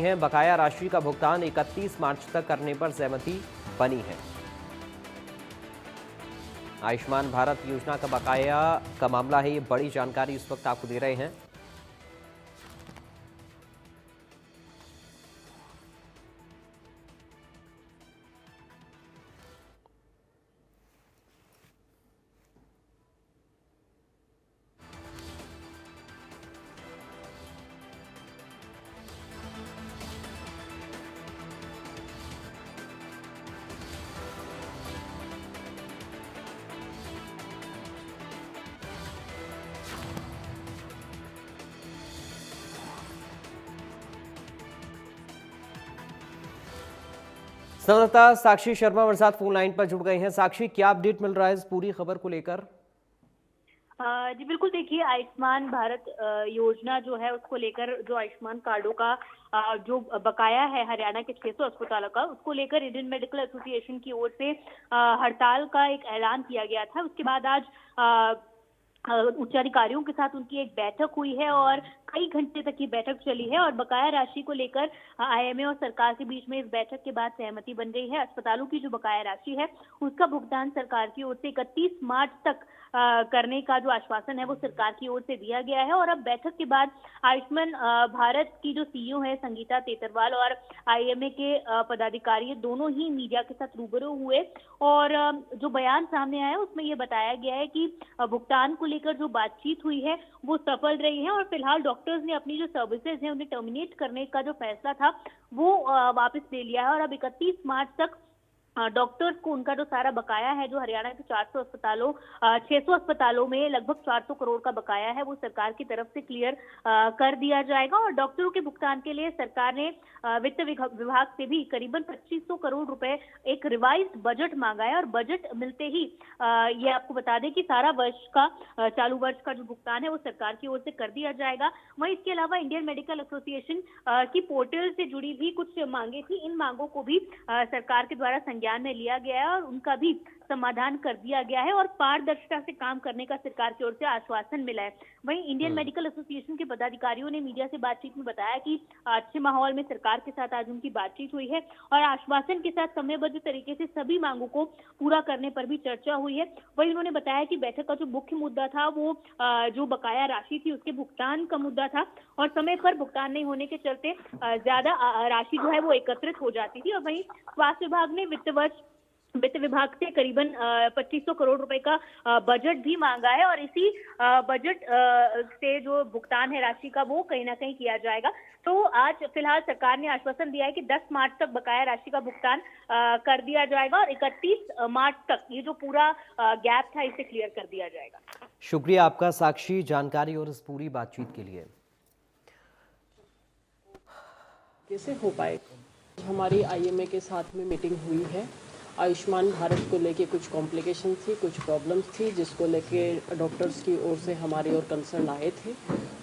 हैं। बकाया राशि का भुगतान 31 मार्च तक करने पर सहमति बनी है। आयुष्मान भारत योजना का बकाया का मामला है, ये बड़ी जानकारी इस वक्त आपको दे रहे हैं। संवाददाता साक्षी शर्मा हमारे साथ फोन लाइन पर जुड़ गए हैं। साक्षी, क्या अपडेट मिल रहा है इस पूरी खबर को लेकर? जी बिल्कुल, देखिए आयुष्मान भारत योजना जो है उसको लेकर जो आयुष्मान कार्डों का जो बकाया है हरियाणा के 600 अस्पतालों का, उसको लेकर इंडियन मेडिकल एसोसिएशन की ओर से हड़ताल का एक ऐलान किया गया था। उसके बाद आज उच्चाधिकारियों के साथ उनकी एक बैठक हुई है और कई घंटे तक ये बैठक चली है और बकाया राशि को लेकर आईएमए और सरकार के बीच में इस बैठक के बाद सहमति बन गई है। अस्पतालों की जो बकाया राशि है उसका भुगतान सरकार की ओर से 31 मार्च तक करने का जो आश्वासन है वो सरकार की ओर से दिया गया है। और अब बैठक के बाद आयुष्मान भारत की जो सीईओ है संगीता तेतरवाल और आईएमए के पदाधिकारी दोनों ही मीडिया के साथ रूबरू हुए और जो बयान सामने आया उसमें ये बताया गया है कि भुगतान को लेकर जो बातचीत हुई है वो सफल रही है और फिलहाल डॉक्टर्स ने अपनी जो सर्विसेज है उन्हें टर्मिनेट करने का जो फैसला था वो वापस ले लिया है और अब 31 मार्च तक डॉक्टर्स को उनका जो सारा बकाया है जो हरियाणा के 600 अस्पतालों में लगभग 400 करोड़ का बकाया है वो सरकार की तरफ से क्लियर कर दिया जाएगा। और डॉक्टरों के भुगतान के लिए सरकार ने वित्त विभाग से भी करीबन 2500 करोड़ रुपए एक रिवाइज्ड बजट मांगा है और बजट मिलते ही ये आपको बता दें कि सारा वर्ष का चालू वर्ष का जो भुगतान है वो सरकार की ओर से कर दिया जाएगा। वहीं इसके अलावा इंडियन मेडिकल एसोसिएशन की पोर्टल से जुड़ी भी कुछ मांगे थी, इन मांगों को भी सरकार के द्वारा ध्यान में लिया गया है और उनका भी समाधान कर दिया गया है और पारदर्शिता से काम करने का सरकार की ओर से आश्वासन मिला है। वहीं इंडियन मेडिकल एसोसिएशन के पदाधिकारियों ने मीडिया से बातचीत में बताया कि अच्छे माहौल में सरकार के साथ आज उनकी बातचीत हुई है और आश्वासन के साथ समयबद्ध तरीके से सभी मांगों को पूरा करने पर भी चर्चा हुई है। वहीं उन्होंने बताया कि बैठक का जो मुख्य मुद्दा था वो जो बकाया राशि थी उसके भुगतान का मुद्दा था और समय पर भुगतान नहीं होने के चलते ज्यादा राशि जो है वो एकत्रित हो जाती थी। और वहीं स्वास्थ्य विभाग ने वित्त विभाग से करीबन 2500 करोड़ रुपए का बजट भी मांगा है और इसी बजट से जो भुगतान है राशि का वो कहीं ना कहीं किया जाएगा। तो आज फिलहाल सरकार ने आश्वासन दिया है कि 10 मार्च तक बकाया राशि का भुगतान कर दिया जाएगा और 31 मार्च तक ये जो पूरा गैप था इसे क्लियर कर दिया जाएगा। शुक्रिया आपका साक्षी, जानकारी और इस पूरी बातचीत के लिए। कैसे हो पाए? हमारी आईएमए के साथ में मीटिंग हुई है। आयुष्मान भारत को लेके कुछ कॉम्प्लिकेशन थी, कुछ प्रॉब्लम्स थी जिसको लेके डॉक्टर्स की ओर से हमारी ओर कंसर्न आए थे,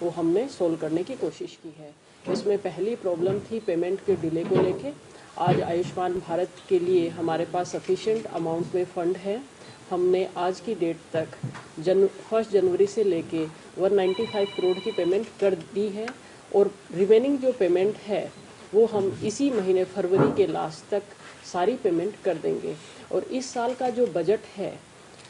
वो हमने सोल्व करने की कोशिश की है। इसमें पहली प्रॉब्लम थी पेमेंट के डिले को लेके। आज आयुष्मान भारत के लिए हमारे पास सफिशिएंट अमाउंट में फंड है। हमने आज की डेट तक 1 जनवरी से लेके 195 करोड़ की पेमेंट कर दी है और रिमेनिंग जो पेमेंट है वो हम इसी महीने फरवरी के लास्ट तक सारी पेमेंट कर देंगे। और इस साल का जो बजट है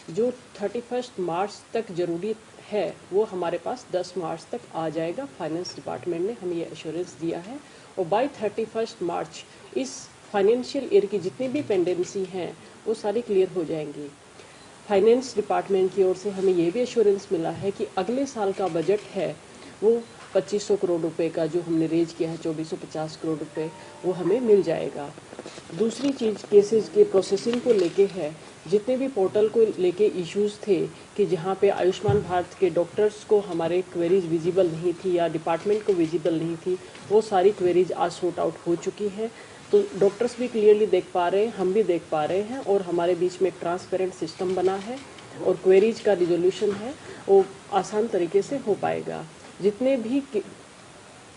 जो 31 मार्च तक जरूरी है वो हमारे पास 10 मार्च तक आ जाएगा। फाइनेंस डिपार्टमेंट ने हमें ये एश्योरेंस दिया है और बाय 31 मार्च इस फाइनेंशियल ईयर की जितनी भी पेंडेंसी हैं वो सारी क्लियर हो जाएंगी। फाइनेंस डिपार्टमेंट की ओर से हमें ये भी एश्योरेंस मिला है कि अगले साल का बजट है वो 2500 करोड़ रुपए का जो हमने रेज किया है 2450 करोड़ रुपए वो हमें मिल जाएगा। दूसरी चीज़ केसेस के प्रोसेसिंग को लेके है, जितने भी पोर्टल को लेके इश्यूज थे कि जहाँ पे आयुष्मान भारत के डॉक्टर्स को हमारे क्वेरीज विजिबल नहीं थी या डिपार्टमेंट को विजिबल नहीं थी, वो सारी क्वेरीज आज सॉर्ट आउट हो चुकी है। तो डॉक्टर्स भी क्लियरली देख पा रहे हैं, हम भी देख पा रहे हैं और हमारे बीच में एक ट्रांसपेरेंट सिस्टम बना है और क्वेरीज का रिजोल्यूशन है वो आसान तरीके से हो पाएगा। जितने भी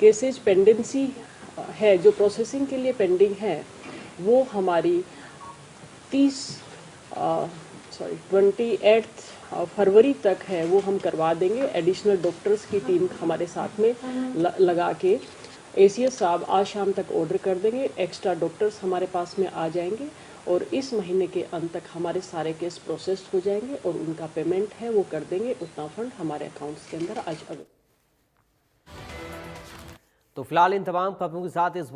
केसेज पेंडेंसी है जो प्रोसेसिंग के लिए पेंडिंग है वो हमारी 28 फरवरी तक है वो हम करवा देंगे एडिशनल डॉक्टर्स की टीम हमारे साथ में लगा के। एसीएस साहब आज शाम तक ऑर्डर कर देंगे, एक्स्ट्रा डॉक्टर्स हमारे पास में आ जाएंगे और इस महीने के अंत तक हमारे सारे केस प्रोसेस्ड हो जाएंगे और उनका पेमेंट है वो कर देंगे। उतना फंड हमारे अकाउंट्स के अंदर आज तो फिलहाल इन तमाम खबरों के साथ इस